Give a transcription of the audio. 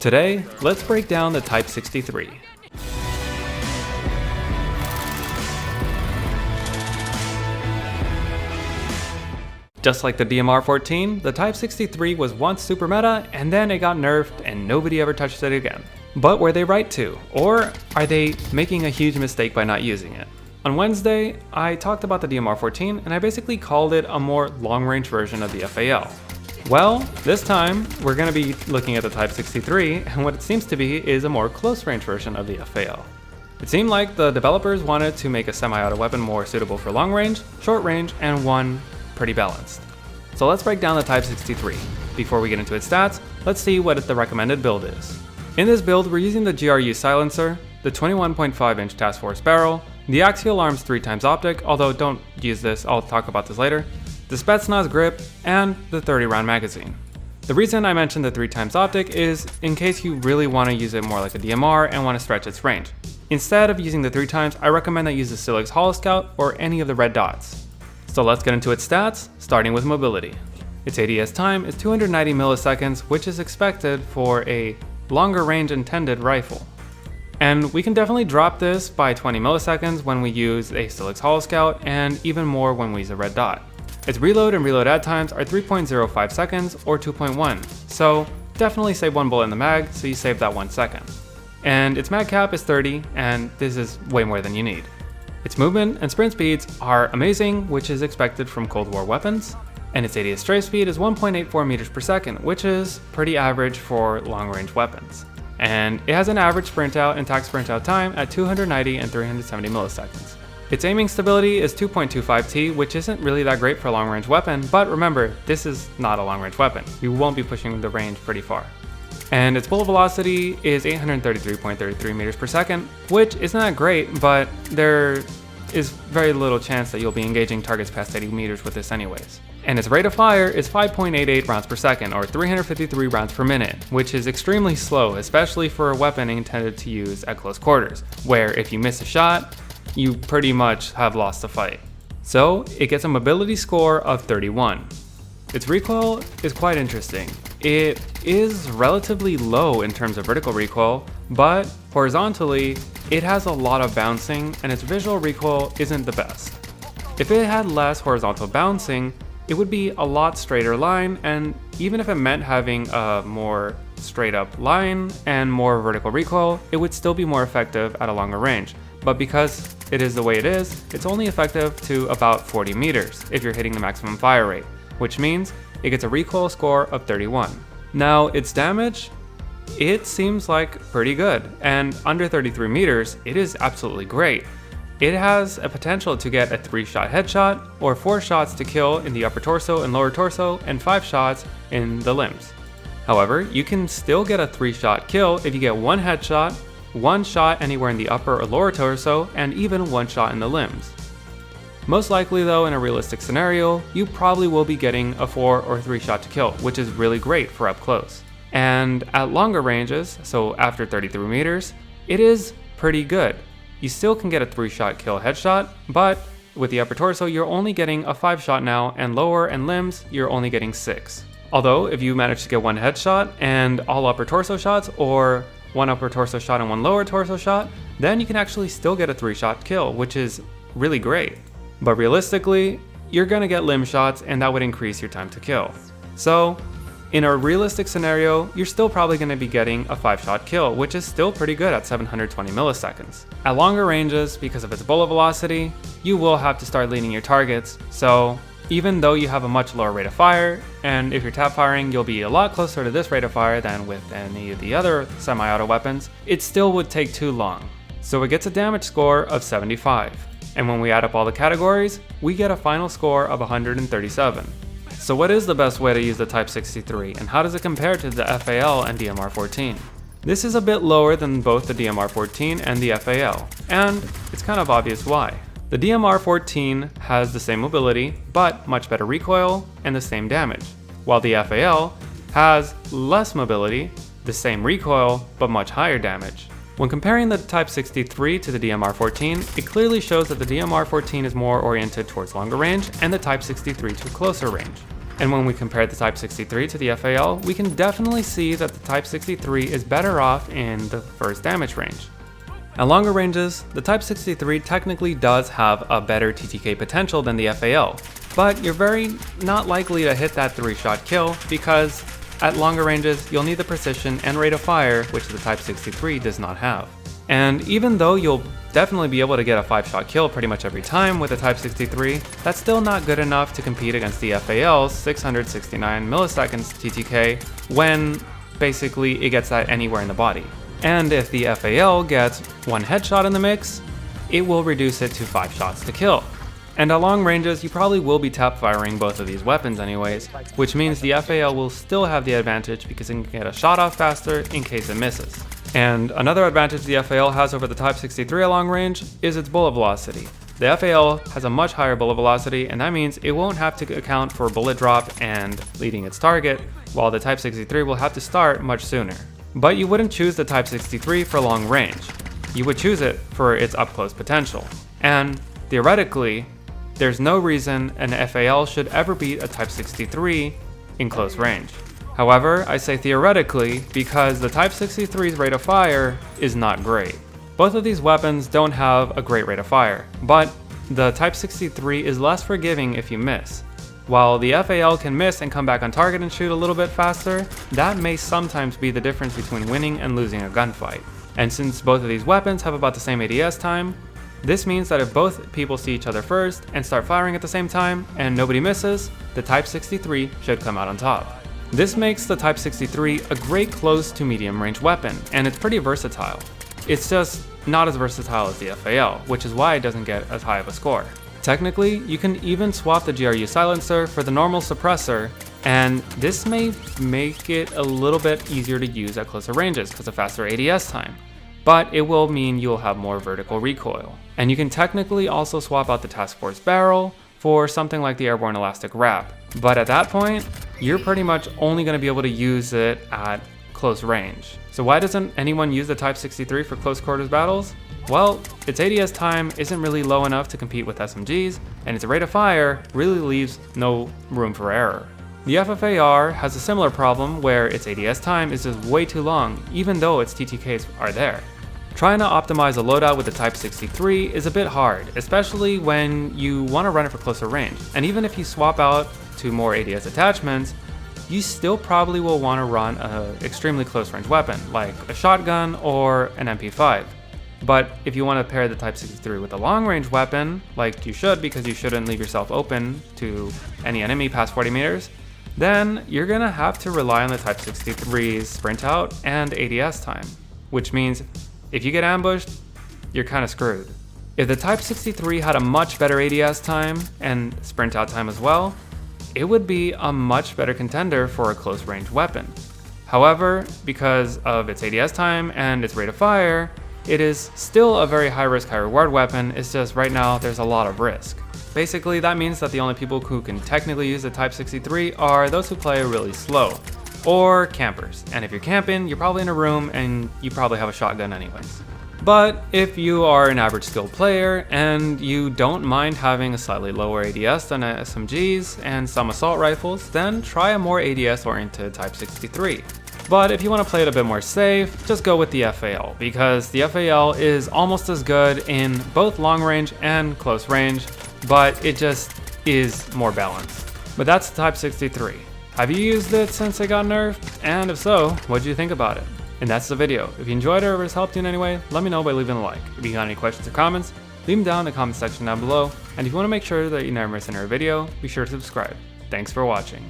Today, let's break down the Type 63. Just like the DMR-14, the Type 63 was once super meta and then it got nerfed and nobody ever touched it again. But were they right to? Or are they making a huge mistake by not using it? On Wednesday, I talked about the DMR-14 and I basically called it a more long-range version of the FAL. Well, this time we're going to be looking at the Type 63 and what it seems to be is a more close-range version of the FAL. It seemed like the developers wanted to make a semi-auto weapon more suitable for long range, short range, and one pretty balanced. So let's break down the Type 63. Before we get into its stats, let's see what the recommended build is. In this build, we're using the GRU silencer, the 21.5-inch task force barrel, the axial arms 3x optic, although don't use this, I'll talk about this later, the Spetsnaz grip, and the 30-round magazine. The reason I mentioned the 3x optic is in case you really want to use it more like a DMR and want to stretch its range. Instead of using the 3x, I recommend that you use the Silex Holoscout or any of the red dots. So let's get into its stats, starting with mobility. Its ADS time is 290 milliseconds, which is expected for a longer range intended rifle. And we can definitely drop this by 20 milliseconds when we use a Silex Holoscout and even more when we use a red dot. Its reload and reload add times are 3.05 seconds or 2.1, so definitely save one bullet in the mag so you save that 1 second. And its mag cap is 30, and this is way more than you need. Its movement and sprint speeds are amazing, which is expected from Cold War weapons, and its ADS strafe speed is 1.84 meters per second, which is pretty average for long-range weapons. And it has an average sprint out and tac sprint out time at 290 and 370 milliseconds. Its aiming stability is 2.25T, which isn't really that great for a long-range weapon, but remember, this is not a long-range weapon. You won't be pushing the range pretty far. And its bullet velocity is 833.33 meters per second, which isn't that great, but there is very little chance that you'll be engaging targets past 80 meters with this anyways. And its rate of fire is 5.88 rounds per second, or 353 rounds per minute, which is extremely slow, especially for a weapon intended to use at close quarters, where if you miss a shot, you pretty much have lost the fight. So it gets a mobility score of 31. Its recoil is quite interesting. It is relatively low in terms of vertical recoil, but horizontally, it has a lot of bouncing and its visual recoil isn't the best. If it had less horizontal bouncing, it would be a lot straighter line, and even if it meant having a more straight up line and more vertical recoil, it would still be more effective at a longer range. But because it is the way it is, it's only effective to about 40 meters if you're hitting the maximum fire rate, which means it gets a recoil score of 31. Now, its damage, it seems like pretty good, and under 33 meters, it is absolutely great. It has a potential to get a 3-shot headshot, or 4 shots to kill in the upper torso and lower torso, and 5 shots in the limbs. However, you can still get a 3-shot kill if you get 1 headshot, 1 shot anywhere in the upper or lower torso, and even 1 shot in the limbs. Most likely though, in a realistic scenario, you probably will be getting a 4 or 3 shot to kill, which is really great for up close. And at longer ranges, so after 33 meters, it is pretty good. You still can get a 3-shot kill headshot, but with the upper torso, you're only getting a 5-shot now, and lower and limbs, you're only getting 6. Although, if you manage to get 1 headshot and all upper torso shots, or 1 upper torso shot and 1 lower torso shot, then you can actually still get a 3-shot kill, which is really great. But realistically, you're gonna get limb shots and that would increase your time to kill. So, in a realistic scenario, you're still probably gonna be getting a 5-shot kill, which is still pretty good at 720 milliseconds. At longer ranges, because of its bullet velocity, you will have to start leaning your targets, so even though you have a much lower rate of fire, and if you're tap firing, you'll be a lot closer to this rate of fire than with any of the other semi-auto weapons, it still would take too long. So it gets a damage score of 75. And when we add up all the categories, we get a final score of 137. So what is the best way to use the Type 63, and how does it compare to the FAL and DMR-14? This is a bit lower than both the DMR-14 and the FAL, and it's kind of obvious why. The DMR-14 has the same mobility, but much better recoil and the same damage, while the FAL has less mobility, the same recoil, but much higher damage. When comparing the Type 63 to the DMR-14, it clearly shows that the DMR-14 is more oriented towards longer range and the Type 63 to closer range. And when we compare the Type 63 to the FAL, we can definitely see that the Type 63 is better off in the first damage range. At longer ranges, the Type 63 technically does have a better TTK potential than the FAL, but you're very not likely to hit that 3-shot kill because at longer ranges, you'll need the precision and rate of fire, which the Type 63 does not have. And even though you'll definitely be able to get a 5-shot kill pretty much every time with the Type 63, that's still not good enough to compete against the FAL's 669 milliseconds TTK when basically it gets that anywhere in the body. And if the FAL gets one headshot in the mix, it will reduce it to 5 shots to kill. And at long ranges, you probably will be tap firing both of these weapons anyways, which means the FAL will still have the advantage because it can get a shot off faster in case it misses. And another advantage the FAL has over the Type 63 at long range is its bullet velocity. The FAL has a much higher bullet velocity, and that means it won't have to account for bullet drop and leading its target, while the Type 63 will have to start much sooner. But you wouldn't choose the Type 63 for long range. You would choose it for its up-close potential. And theoretically, there's no reason an FAL should ever beat a Type 63 in close range. However, I say theoretically because the Type 63's rate of fire is not great. Both of these weapons don't have a great rate of fire, but the Type 63 is less forgiving if you miss. While the FAL can miss and come back on target and shoot a little bit faster, that may sometimes be the difference between winning and losing a gunfight. And since both of these weapons have about the same ADS time, this means that if both people see each other first and start firing at the same time and nobody misses, the Type 63 should come out on top. This makes the Type 63 a great close to medium range weapon, and it's pretty versatile. It's just not as versatile as the FAL, which is why it doesn't get as high of a score. Technically, you can even swap the GRU silencer for the normal suppressor, and this may make it a little bit easier to use at closer ranges because of faster ADS time. But it will mean you'll have more vertical recoil. And you can technically also swap out the Task Force barrel for something like the Airborne Elastic Wrap. But at that point, you're pretty much only going to be able to use it at close range. So why doesn't anyone use the Type 63 for close quarters battles? Well, its ADS time isn't really low enough to compete with SMGs, and its rate of fire really leaves no room for error. The FFAR has a similar problem where its ADS time is just way too long, even though its TTKs are there. Trying to optimize a loadout with the Type 63 is a bit hard, especially when you want to run it for closer range. And even if you swap out to more ADS attachments, you still probably will want to run an extremely close range weapon, like a shotgun or an MP5. But if you want to pair the Type 63 with a long range weapon, like you should because you shouldn't leave yourself open to any enemy past 40 meters, then you're going to have to rely on the Type 63's sprint out and ADS time, which means if you get ambushed, you're kind of screwed. If the Type 63 had a much better ADS time and sprint out time as well, it would be a much better contender for a close range weapon. However, because of its ADS time and its rate of fire, it is still a very high risk, high reward weapon. It's just right now there's a lot of risk. Basically, that means that the only people who can technically use the Type 63 are those who play really slow, or campers. And if you're camping, you're probably in a room and you probably have a shotgun anyways. But if you are an average skilled player and you don't mind having a slightly lower ADS than SMGs and some assault rifles, then try a more ADS oriented Type 63. But if you want to play it a bit more safe, just go with the FAL, because the FAL is almost as good in both long range and close range, but it just is more balanced. But that's the Type 63. Have you used it since it got nerfed? And if so, what did you think about it? And that's the video. If you enjoyed it or it's helped you in any way, let me know by leaving a like. If you got any questions or comments, leave them down in the comment section down below. And if you want to make sure that you never miss another video, be sure to subscribe. Thanks for watching.